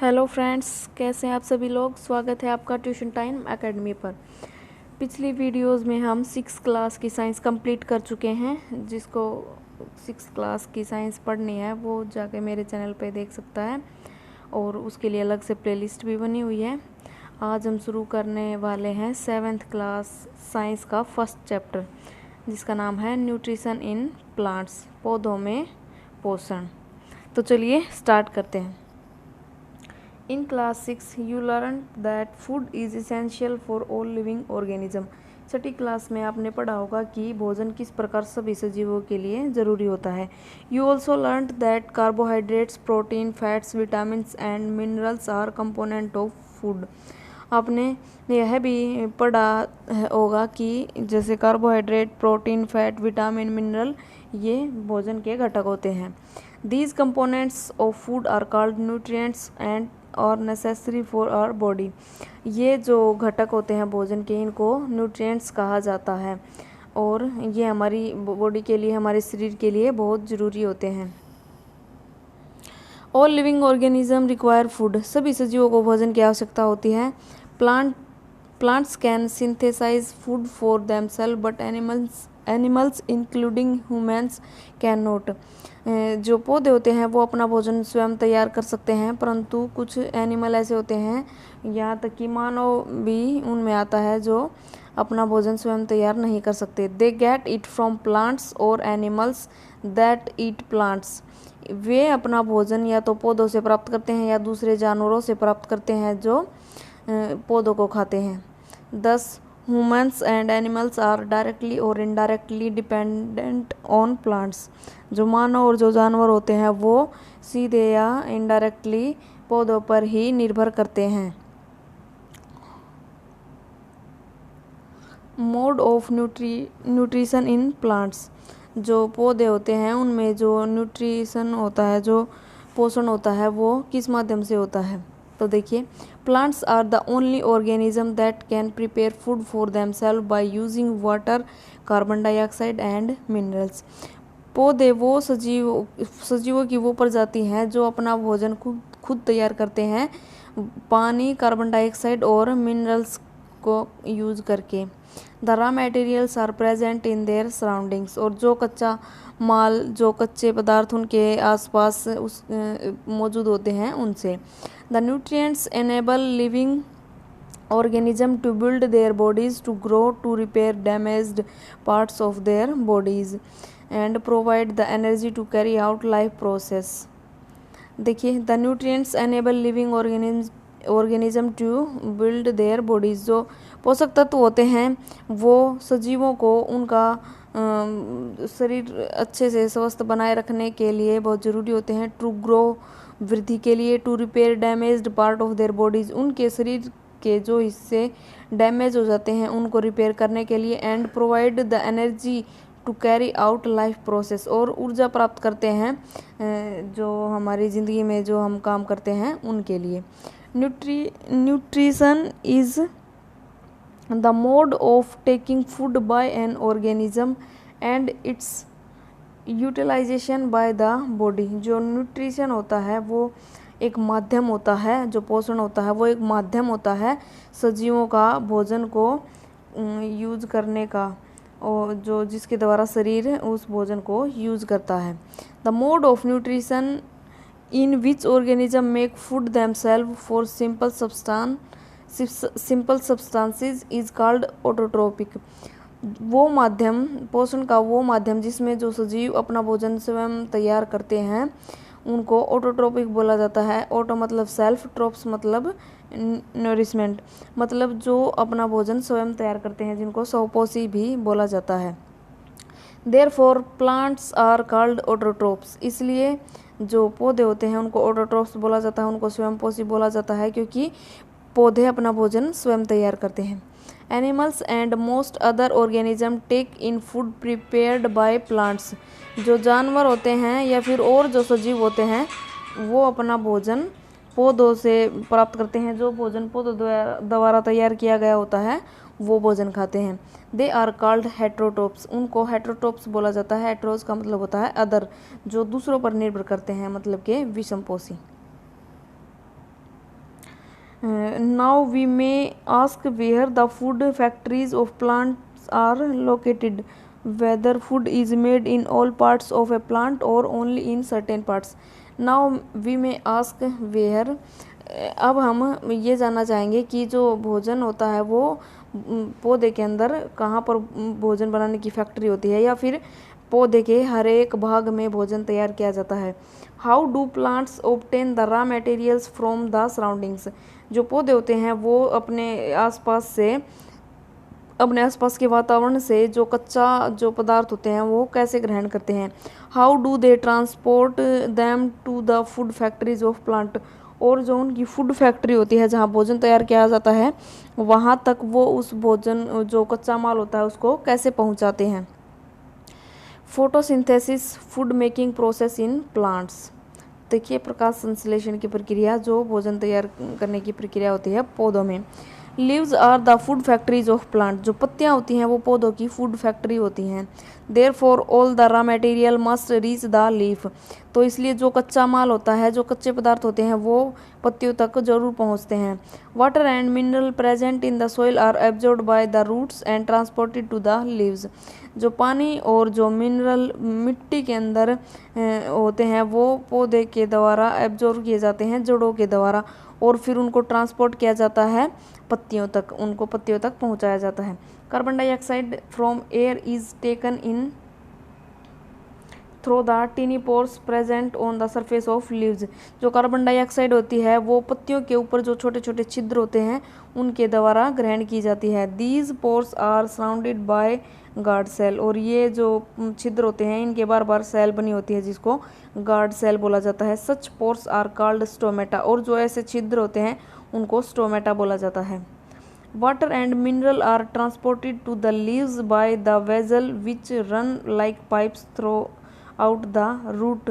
Hello friends, कैसे हैं आप सभी लोग। स्वागत है आपका ट्यूशन टाइम एकेडमी पर। पिछली वीडियोस में हम 6 क्लास की साइंस कंप्लीट कर चुके हैं। जिसको 6 क्लास की साइंस पढ़नी है वो जाके मेरे चैनल पे देख सकता है और उसके लिए अलग से प्लेलिस्ट भी बनी हुई है। आज हम शुरू करने वाले हैं 7th क्लास साइंस का फर्स्ट चैप्टर, जिसका नाम है न्यूट्रिशन इन प्लांट्स, पौधों में पोषण। तो चलिए स्टार्ट करते हैं। In class 6, you learned that food is essential for all living organism. Chhathi class में आपने पढ़ा होगा कि भोजन किस प्रकार सभी सजीवों के लिए ज़रूरी होता है। You also learned that carbohydrates, protein, fats, vitamins and minerals are component of food. आपने यह भी पढ़ा होगा कि जैसे carbohydrate, protein, fat, vitamin, mineral ये भोजन के घटक होते हैं। These components of food are called nutrients and और नेसेसरी फॉर आवर बॉडी। ये जो घटक होते हैं भोजन के, इनको न्यूट्रिएंट्स कहा जाता है और ये हमारी बॉडी के लिए, हमारे शरीर के लिए बहुत ज़रूरी होते हैं। All living organism require food. सभी सजीवों को भोजन की आवश्यकता होती है। Plants can synthesise food for themselves but animals including humans can not. जो पौधे होते हैं वो अपना भोजन स्वयं तैयार कर सकते हैं, परंतु कुछ एनिमल ऐसे होते हैं, यहाँ तक कि मानव भी उनमें आता है, जो अपना भोजन स्वयं तैयार नहीं कर सकते। They get it from plants और एनिमल्स दैट ईट प्लांट्स। वे अपना भोजन या तो पौधों से प्राप्त करते हैं या दूसरे जानवरों से प्राप्त करते हैं जो पौधों को खाते हैं। दस humans and animals are directly or indirectly dependent on plants। जो मानव और जो जानवर होते हैं वो सीधे या इनडायरेक्टली पौधों पर ही निर्भर करते हैं। Mode of nutrition in plants. जो पौधे होते हैं उनमें जो न्यूट्रिशन होता है, जो पोषण होता है, वो किस माध्यम से होता है। तो देखिए, plants are the only organism that can prepare food for themselves by using water, carbon dioxide and minerals. पौधे वो सजीवों की वो प्रजाति हैं जो अपना भोजन खुद तैयार करते हैं, पानी, कार्बन डाइऑक्साइड और मिनरल्स को यूज करके। The raw materials are present in their surroundings. और जो कच्चा माल, जो कच्चे पदार्थ उनके आसपास मौजूद होते हैं उनसे। The nutrients enable living organism to build their bodies, to grow, to repair damaged parts of their bodies and provide the energy to carry out life process। देखिए, the nutrients enable living organism to build their bodies। जो पोषक तत्व होते हैं वो सजीवों को उनका शरीर अच्छे से स्वस्थ बनाए रखने के लिए बहुत ज़रूरी होते हैं। टू ग्रो, वृद्धि के लिए। To repair damaged part of their bodies, उनके शरीर के जो हिस्से डैमेज हो जाते हैं उनको रिपेयर करने के लिए। And provide the energy to carry out life process, और ऊर्जा प्राप्त करते हैं जो हमारी ज़िंदगी में जो हम काम करते हैं उनके लिए। Nutrition is the mode of taking food by an organism and its utilisation by the body. जो न्यूट्रिशन होता है वो एक माध्यम होता है, जो पोषण होता है वो एक माध्यम होता है सजीवों का भोजन को यूज करने का, और जो जिसके द्वारा शरीर उस भोजन को यूज करता है। The mode of nutrition in which organism make food themselves for simple substances is called autotrophic. वो माध्यम, पोषण का वो माध्यम जिसमें जो सजीव अपना भोजन स्वयं तैयार करते हैं उनको ऑटोट्रोपिक बोला जाता है। ऑटो मतलब सेल्फ, ट्रोप्स मतलब नरिशमेंट, मतलब जो अपना भोजन स्वयं तैयार करते हैं, जिनको स्वपोषी भी बोला जाता है। Therefore plants are called autotrophs. इसलिए जो पौधे होते हैं उनको ऑटोट्रोप्स बोला जाता है, उनको स्वयंपोषी बोला जाता है, क्योंकि पौधे अपना भोजन स्वयं तैयार करते हैं। Animals and most other organism take in food prepared by plants. जो जानवर होते हैं या फिर और जो सजीव होते हैं वो अपना भोजन पौधों से प्राप्त करते हैं। जो भोजन पौधों द्वारा तैयार किया गया होता है वो भोजन खाते हैं। They are called heterotrophs. उनको हेट्रोटोप्स बोला जाता है। हेट्रोस का मतलब होता है अदर, जो दूसरों पर निर्भर करते हैं, मतलब के विषमपोषी। Now we may ask where the food factories of plants are located, whether food is made in all parts of a plant और only in certain parts. Now we may ask where, अब हम ये जानना चाहेंगे कि जो भोजन होता है वो पौधे के अंदर कहाँ पर भोजन बनाने की फैक्ट्री होती है, या फिर पौधे के हर एक भाग में भोजन तैयार किया जाता है। How do plants obtain the raw materials from the surroundings, जो पौधे होते हैं वो अपने आसपास के वातावरण से जो कच्चा जो पदार्थ होते हैं वो कैसे ग्रहण करते हैं। How do they transport them to the food factories of plant, और जो उनकी फूड फैक्ट्री होती है जहाँ भोजन तैयार किया जाता है वहाँ तक वो उस भोजन जो कच्चा माल होता है उसको कैसे पहुँचाते हैं। Photosynthesis food making process in plants, देखिए प्रकाश संश्लेषण की प्रक्रिया जो भोजन तैयार करने की प्रक्रिया होती है पौधों में। Leaves are the food factories of plant, जो पत्तियां होती हैं वो पौधों की फूड फैक्ट्री होती हैं। Therefore all the raw material must reach the leaf, तो इसलिए जो कच्चा माल होता है जो कच्चे पदार्थ होते हैं वो पत्तियों तक जरूर पहुंचते हैं। Water and mineral present in the soil are absorbed by the roots and transported to the leaves, जो पानी और जो मिनरल मिट्टी के अंदर होते हैं वो पौधे के द्वारा एब्जॉर्ब किए जाते हैं जड़ों के द्वारा, और फिर उनको ट्रांसपोर्ट किया जाता है पत्तियों तक, उनको पत्तियों तक पहुंचाया जाता है। Carbon dioxide from air is taken in through the tiny pores present on the surface of leaves, जो कार्बन डाइऑक्साइड होती है वो पत्तियों के ऊपर जो छोटे छोटे छिद्र होते हैं उनके द्वारा ग्रहण की जाती है। These pores are surrounded by guard cell, और ये जो छिद्र होते हैं इनके बार बार सेल बनी होती है जिसको गार्ड सेल बोला जाता है। सच पोर्स आर कॉल्ड स्टोमेटा, और जो ऐसे छिद्र होते हैं उनको स्टोमेटा बोला जाता है। Water and mineral are transported to the leaves by the vessel which run like pipes throughout the root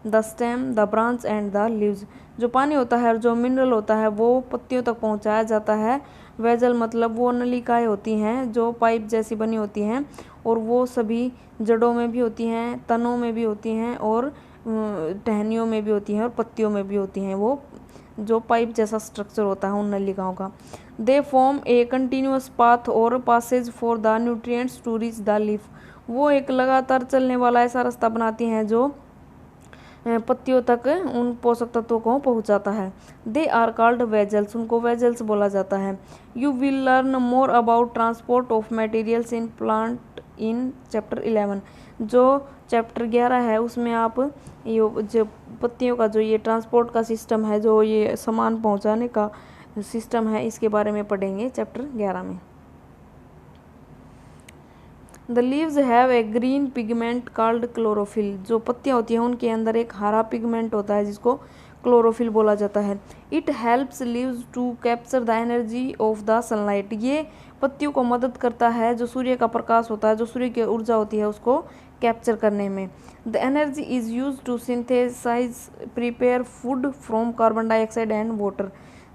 the stem the branch and the leaves, जो पानी होता है और जो मिनरल होता है वो पत्तियों तक पहुंचाया जाता है। वेजल मतलब वो नलिकाएं होती हैं जो पाइप जैसी बनी होती हैं, और वो सभी जड़ों में भी होती हैं, तनों में भी होती हैं, और टहनियों में भी होती हैं, और पत्तियों में भी होती हैं, वो जो पाइप जैसा स्ट्रक्चर होता है उन नलिकाओं का। They form a continuous path और passes for the nutrients to reach the leaf, वो एक लगातार चलने वाला ऐसा रास्ता बनाती हैं जो पत्तियों तक उन पोषक तत्वों को पहुंचाता है। दे आर कॉल्ड वेजल्स, उनको वेजल्स बोला जाता है। You will learn more about transport of materials in plant in chapter 11, जो चैप्टर 11 है उसमें आप ये जो पत्तियों का जो ये ट्रांसपोर्ट का सिस्टम है, जो ये सामान पहुंचाने का सिस्टम है, इसके बारे में पढ़ेंगे चैप्टर 11 में। The leaves have a green pigment called chlorophyll, जो पत्तियां होती हैं उनके अंदर एक हरा पिगमेंट होता है जिसको क्लोरोफिल बोला जाता है। It helps leaves to capture the energy of the sunlight, ये पत्तियों को मदद करता है जो सूर्य का प्रकाश होता है, जो सूर्य की ऊर्जा होती है उसको कैप्चर करने में। The energy is use to synthesise prepare food from carbon dioxide and water,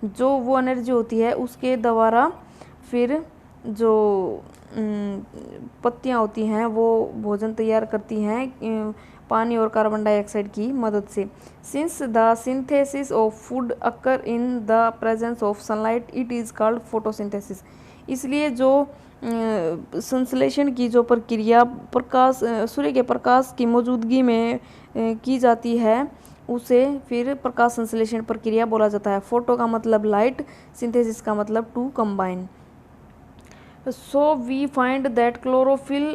जो वो एनर्जी होती है उसके द्वारा फिर जो पत्तियां होती हैं वो भोजन तैयार करती हैं पानी और कार्बन डाइऑक्साइड की मदद से। Since the synthesis of food occur in the presence of sunlight it is called photosynthesis, इसलिए जो संश्लेषण की जो प्रक्रिया प्रकाश सूर्य के प्रकाश की मौजूदगी में की जाती है उसे फिर प्रकाश संश्लेषण प्रक्रिया बोला जाता है। फोटो का मतलब लाइट, सिंथेसिस का मतलब to combine. So we find that chlorophyll,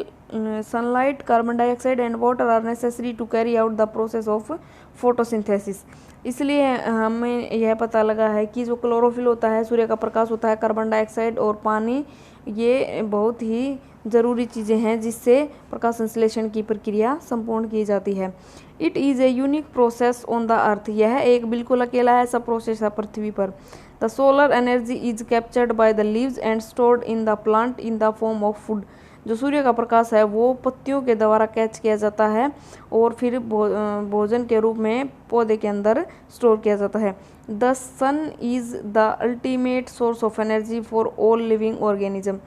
sunlight, carbon dioxide and water are necessary to carry out the process of photosynthesis। इसलिए हमें यह पता लगा है कि जो क्लोरोफिल होता है, सूर्य का प्रकाश होता है, कार्बन डाइऑक्साइड और पानी, ये बहुत ही ज़रूरी चीज़ें हैं जिससे प्रकाश संश्लेषण की प्रक्रिया संपूर्ण की जाती है। It is a unique process on the earth, यह एक बिल्कुल अकेला ऐसा प्रोसेस है पृथ्वी पर। The solar energy is captured by the leaves and stored in the plant in the form of food, जो सूर्य का प्रकाश है वो पत्तियों के द्वारा कैच किया जाता है और फिर भोजन के रूप में पौधे के अंदर स्टोर किया जाता है। The sun is the ultimate source of energy for all living organism,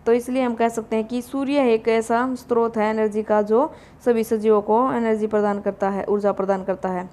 तो इसलिए हम कह सकते हैं कि सूर्य एक ऐसा स्रोत है एनर्जी का जो सभी सजीवों को एनर्जी प्रदान करता है, ऊर्जा प्रदान करता है।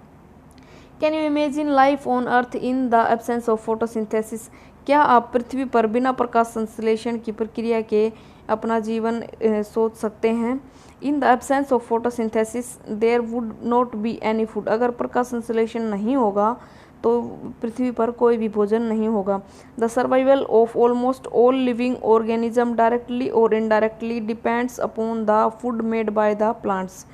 Can you imagine life on earth in the absence of photosynthesis? क्या आप पृथ्वी पर बिना प्रकाश संश्लेषण की प्रक्रिया के अपना जीवन सोच सकते हैं? In the absence of photosynthesis there would not be any food. अगर प्रकाश संश्लेषण नहीं होगा तो पृथ्वी पर कोई भी भोजन नहीं होगा। The survival of almost all living organism directly और indirectly depends upon the food made by the plants.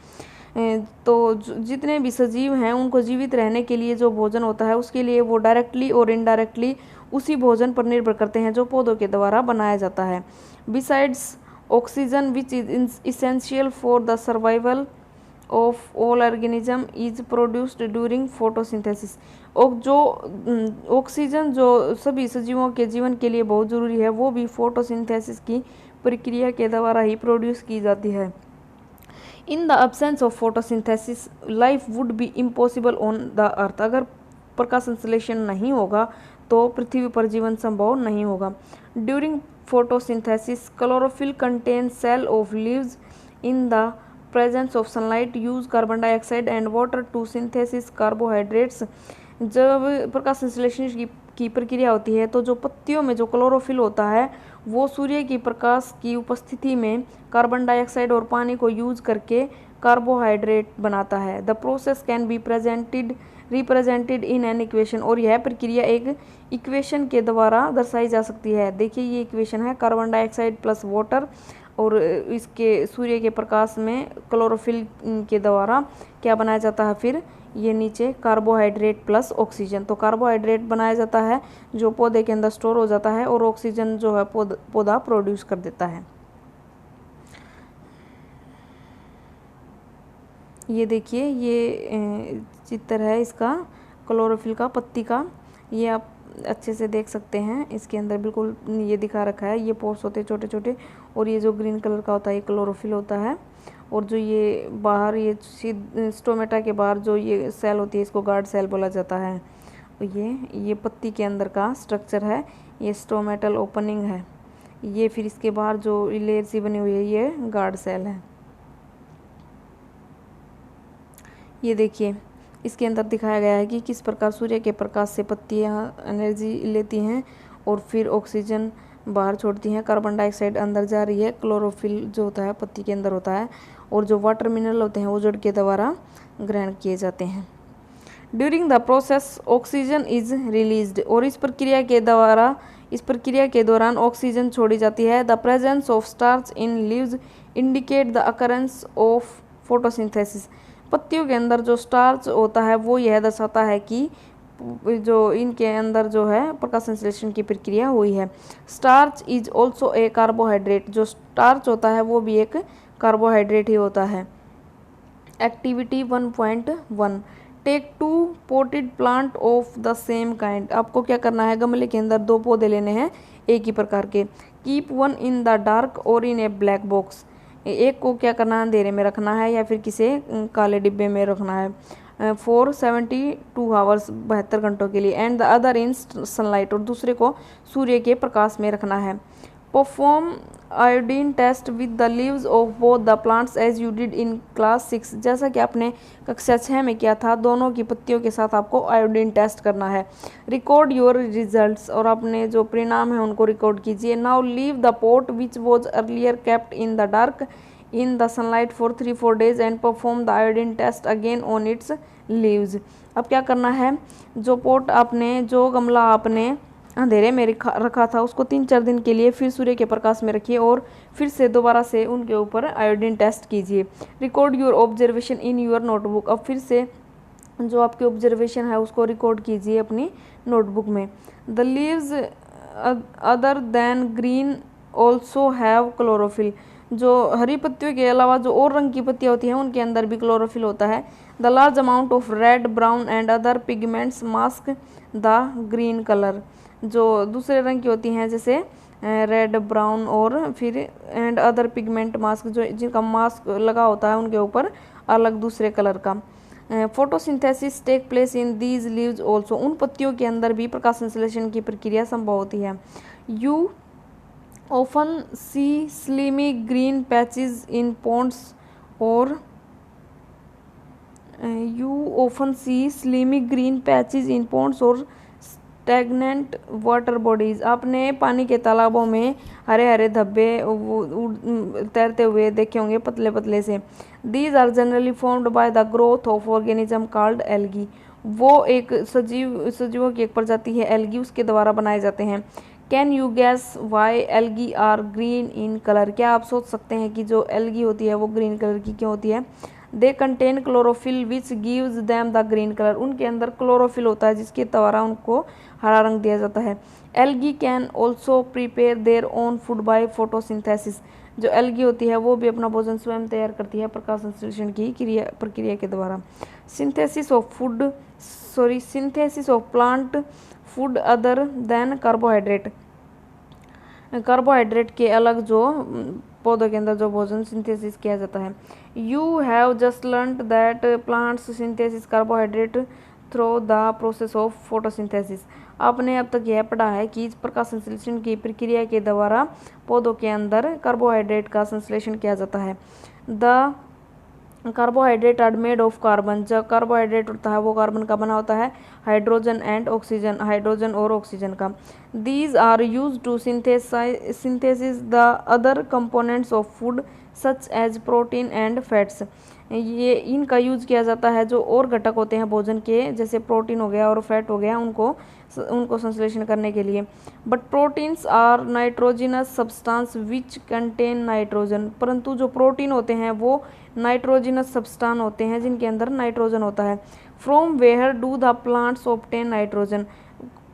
तो जितने भी सजीव हैं उनको जीवित रहने के लिए जो भोजन होता है उसके लिए वो डायरेक्टली और इनडायरेक्टली उसी भोजन पर निर्भर करते हैं जो पौधों के द्वारा बनाया जाता है। Besides oxygen which is essential for the survival of all organism is produced during photosynthesis. और जो ऑक्सीजन जो सभी सजीवों के जीवन के लिए बहुत ज़रूरी है वो भी फोटोसिंथेसिस की प्रक्रिया के द्वारा ही प्रोड्यूस की जाती है। इन the absence of photosynthesis life would be impossible on the earth. अगर प्रकाश संश्लेषण नहीं होगा तो पृथ्वी पर जीवन संभव नहीं होगा। During photosynthesis chlorophyll contain cell of leaves in the presence of sunlight use carbon dioxide and water to synthesis carbohydrates. जब प्रकाश संश्लेषण की प्रक्रिया होती है तो जो पत्तियों में जो क्लोरोफिल होता है वो सूर्य की प्रकाश की उपस्थिति में कार्बन डाइऑक्साइड और पानी को यूज करके कार्बोहाइड्रेट बनाता है। The process can be represented in an equation. और यह प्रक्रिया एक इक्वेशन के द्वारा दर्शाई जा सकती है। देखिए ये इक्वेशन है कार्बन डाइऑक्साइड प्लस वाटर और इसके सूर्य के प्रकाश में क्लोरोफिल के द्वारा क्या बनाया जाता है, फिर ये नीचे कार्बोहाइड्रेट प्लस ऑक्सीजन। तो कार्बोहाइड्रेट बनाया जाता है जो पौधे के अंदर स्टोर हो जाता है और ऑक्सीजन जो है पौधा प्रोड्यूस कर देता है। ये देखिए ये चित्र है इसका क्लोरोफिल का पत्ती का, ये आप अच्छे से देख सकते हैं। इसके अंदर बिल्कुल ये दिखा रखा है, ये पोर्स होते हैं छोटे छोटे और ये जो ग्रीन कलर का होता है ये क्लोरोफिल होता है। और जो ये बाहर ये स्टोमेटा के बाहर जो ये सेल होती है इसको गार्ड सेल बोला जाता है। ये पत्ती के अंदर का स्ट्रक्चर है, ये स्टोमेटल ओपनिंग है। ये फिर इसके बाहर जो लेयर सी बनी हुई है ये गार्ड सेल है। ये देखिए इसके अंदर दिखाया गया है कि किस प्रकार सूर्य के प्रकाश से पत्तियाँ एनर्जी लेती हैं और फिर ऑक्सीजन बाहर छोड़ती हैं, कार्बन डाइऑक्साइड अंदर जा रही है, क्लोरोफिल जो होता है पत्ती के अंदर होता है और जो वाटर मिनरल होते हैं वो जड़ के द्वारा ग्रहण किए जाते हैं। During the process oxygen is released. और इस प्रक्रिया के दौरान ऑक्सीजन छोड़ी जाती है। The presence of starch in leaves indicate the occurrence of photosynthesis. पत्तियों के अंदर जो स्टार्च होता है वो यह दर्शाता है कि जो इनके अंदर जो है प्रकाश संश्लेषण की प्रक्रिया हुई है। Starch is also a carbohydrate. जो स्टार्च होता है वो भी एक कार्बोहाइड्रेट ही होता है। Activity 1.1 take 2 potted plant of the same kind. आपको क्या करना है, गमले के अंदर 2 पौधे लेने हैं एक ही प्रकार के। Keep one in the dark और इन ए ब्लैक बॉक्स। एक को क्या करना है, अंधेरे में रखना है या फिर किसी काले डिब्बे में रखना है फॉर 72 आवर्स 72 घंटों के लिए। And the other in sunlight. और दूसरे को सूर्य के प्रकाश में रखना है। Perform iodine test with the leaves of both the plants as you did in class 6। जैसा कि आपने कक्षा 6 में किया था, दोनों की पत्तियों के साथ आपको आयोडीन टेस्ट करना है। Record your results. और अपने जो परिणाम है उनको रिकॉर्ड कीजिए। Now leave the pot which was earlier kept in the dark in the sunlight for 3-4 days and perform the iodine test again on its leaves। अब क्या करना है, जो गमला आपने अंधेरे में रखा था उसको 3-4 दिन के लिए फिर सूर्य के प्रकाश में रखिए और फिर से दोबारा से उनके ऊपर आयोडीन टेस्ट कीजिए। Record your observation in your notebook. अब फिर से जो आपकी ऑब्जर्वेशन है उसको रिकॉर्ड कीजिए अपनी नोटबुक में। The leaves other than green also have chlorophyll. जो हरी पत्तियों के अलावा जो और रंग की पत्तियाँ होती हैं उनके अंदर भी क्लोरोफिल होता है। The large amount of red brown and other pigments mask the green colour. जो दूसरे रंग की होती हैं जैसे रेड ब्राउन और फिर एंड अदर पिगमेंट मास्क, जो जिनका मास्क लगा होता है उनके ऊपर अलग दूसरे कलर का। Photosynthesis take place in these leaves also. उन पत्तियों के अंदर भी प्रकाश संश्लेषण की प्रक्रिया संभव होती है। You often see slimy green patches in ponds or You often see slimy green patches in ponds or stagnant water bodies. आपने पानी के तालाबों में हरे हरे धब्बे तैरते हुए देखे होंगे, पतले पतले से। These are generally formed by the growth of organism called algae. वो एक सजीवों की एक प्रजाति है एल्गी, उसके द्वारा बनाए जाते हैं। Can you guess why algae are green in colour. क्या आप सोच सकते हैं कि जो एल्गी होती है वो ग्रीन कलर की क्यों होती है। They contain chlorophyll which gives them the green colour. उनके अंदर क्लोरोफिल होता है जिसके द्वारा उनको हरा रंग दिया जाता है। Algae can also prepare their own food by photosynthesis. जो एल्गी होती है वो भी अपना भोजन स्वयं तैयार करती है प्रकाश संश्लेषण की प्रक्रिया के द्वारा। Synthesis of plant food other than carbohydrate. Carbohydrate के अलग जो पौधों के अंदर जो भोजन सिंथेसिस किया जाता है। You have just learned that plants synthesis carbohydrate through the process of photosynthesis. आपने अब तक यह पढ़ा है कि प्रकाश संश्लेषण की प्रक्रिया के द्वारा पौधों के अंदर कार्बोहाइड्रेट का संश्लेषण किया जाता है। The carbohydrate are made of carbon. जो कार्बोहाइड्रेट होता है वो कार्बन का बना होता है, हाइड्रोजन एंड ऑक्सीजन, हाइड्रोजन और ऑक्सीजन का। These are use to synthesis the other components of food such as protein and fats. ये इनका यूज किया जाता है जो और घटक होते हैं भोजन के, जैसे प्रोटीन हो गया और फैट हो गया, उनको संश्लेषण करने के लिए। But proteins are nitrogenous substance which contain nitrogen. परंतु जो प्रोटीन होते हैं वो नाइट्रोजिनस सब्सटेंस होते हैं जिनके अंदर नाइट्रोजन होता है। From where do the plants obtain nitrogen.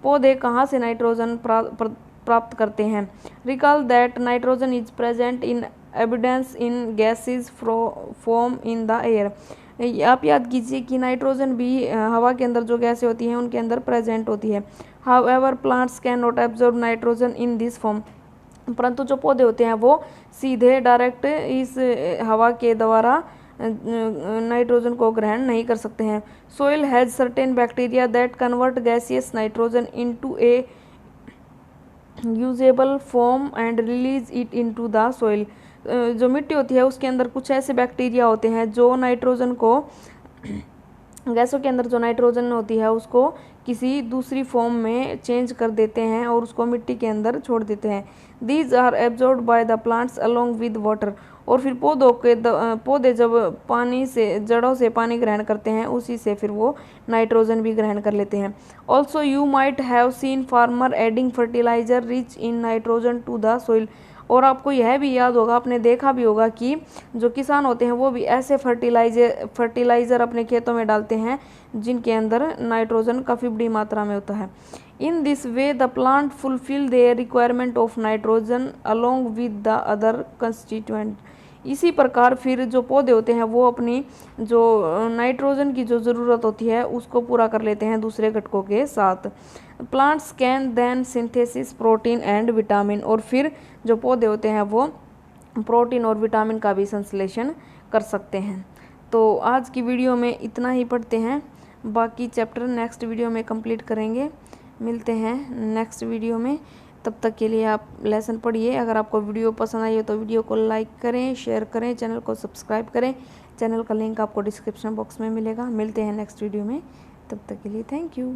पौधे कहाँ से नाइट्रोजन प्राप्त करते हैं। Recall that nitrogen is present in evidence in gases form in the air. आप याद कीजिए कि नाइट्रोजन भी हवा के अंदर जो गैसें होती हैं उनके अंदर प्रेजेंट होती है। However plants can not absorb nitrogen in this form. परंतु जो पौधे होते हैं वो सीधे डायरेक्ट इस हवा के द्वारा नाइट्रोजन को ग्रहण नहीं कर सकते हैं। Soil has certain bacteria that convert gaseous nitrogen into A usable form and release it into the soil. जो मिट्टी होती है उसके अंदर कुछ ऐसे बैक्टीरिया होते हैं जो नाइट्रोजन को, गैसों के अंदर जो नाइट्रोजन होती है उसको किसी दूसरी फॉर्म में चेंज कर देते हैं और उसको मिट्टी के अंदर छोड़ देते हैं। These are absorbed by the plants along with water. और फिर पौधे जब पानी से, जड़ों से पानी ग्रहण करते हैं उसी से फिर वो नाइट्रोजन भी ग्रहण कर लेते हैं। Also you might have seen farmer adding fertiliser rich in nitrogen to the soil. और आपको यह भी याद होगा, आपने देखा भी होगा कि जो किसान होते हैं वो भी ऐसे फर्टिलाइज़र अपने खेतों में डालते हैं जिनके अंदर नाइट्रोजन काफ़ी बड़ी मात्रा में होता है। In this way the plant fulfil their requirement of nitrogen along with the other constituent. इसी प्रकार फिर जो पौधे होते हैं वो अपनी जो नाइट्रोजन की जो ज़रूरत होती है उसको पूरा कर लेते हैं दूसरे घटकों के साथ। Plants can then synthesis protein and vitamin. और फिर जो पौधे होते हैं वो प्रोटीन और विटामिन का भी संश्लेषण कर सकते हैं। तो आज की वीडियो में इतना ही पढ़ते हैं, बाकी चैप्टर नेक्स्ट वीडियो में कंप्लीट करेंगे। मिलते हैं नेक्स्ट वीडियो में, तब तक के लिए आप लेसन पढ़िए। अगर आपको वीडियो पसंद आई हो तो वीडियो को लाइक करें, शेयर करें, चैनल को सब्सक्राइब करें। चैनल का लिंक आपको डिस्क्रिप्शन बॉक्स में मिलेगा। मिलते हैं नेक्स्ट वीडियो में, तब तक के लिए थैंक यू।